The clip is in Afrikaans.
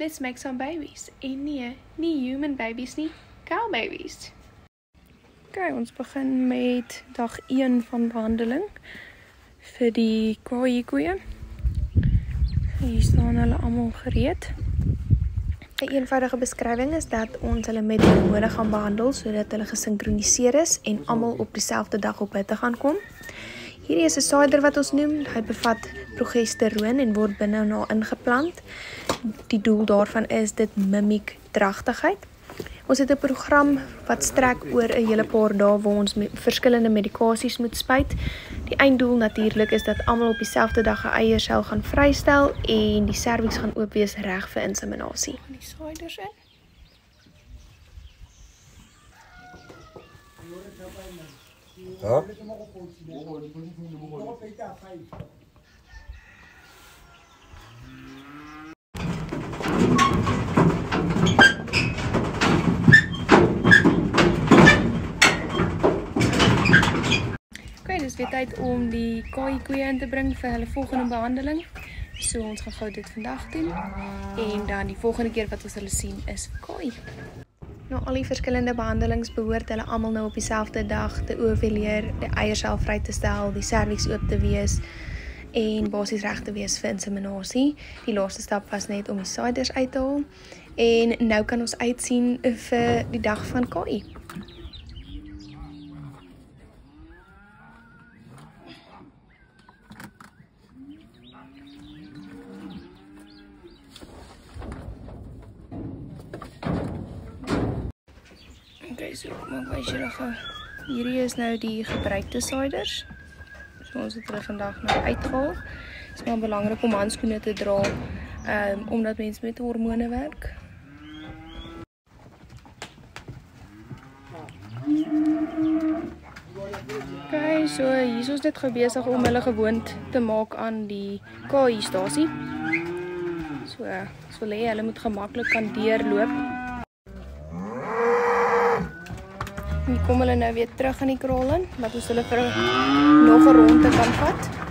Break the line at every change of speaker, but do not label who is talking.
let's make some babies. En nee, nie human babies nie, cow babies. Okay, ons begin met dag 1 van behandeling vir die KI-koeie. Hier staan hulle almal gereed. 'n eenvoudige beskrywing is dat ons hulle met hormone gaan behandel sodat hulle gesinkroniseer is en almal op dieselfde dag op hitte gaan kom. Hierdie is 'n saaider wat ons noem. Hy bevat progesteroon en word binne na ingeplant. Die doel daarvan is dit mimiek dragtigheid. Ons het 'n program wat strek oor 'n hele paar dae waar ons verskillende medikasies moet spuit. Die einddoel natuurlik is dat almal op dieselfde dag 'n eiersel gaan vrystel en die serviks gaan oop wees reg vir inseminasie. Die saaiders in.
Ja.
Okay, dis weer tyd om die KI-koeie in te bring vir hulle volgende behandeling. So ons gaan gou dit vandag doen en dan die volgende keer wat ons hulle sien is KI. Na al die verskillende behandelings behoort hulle almal nou op dieselfde dag te ovuleer, die eiersel vry te stel, die serviks oop te wees en basies reg te wees vir inseminasie. Die laaste stap was net om die saaiders uit te haal en nou kan ons uitsien vir die dag van KI. Okay, so maar wys julle gou. Hierdie is nou die gebruikte saaiders. So ons het hulle vandag nou uitgehaal. Dit is maar belangrik om handskoene te dra omdat mense met hormone werk. Okay, so hier is ons dit gou besig om hulle gewoond te maak aan die KI-stasie. So wil hê hulle moet gemaklik kan deurloop. Hier kom hulle nou weer terug in die kraal in, dat ons hulle vir nog 'n ronde kan vat.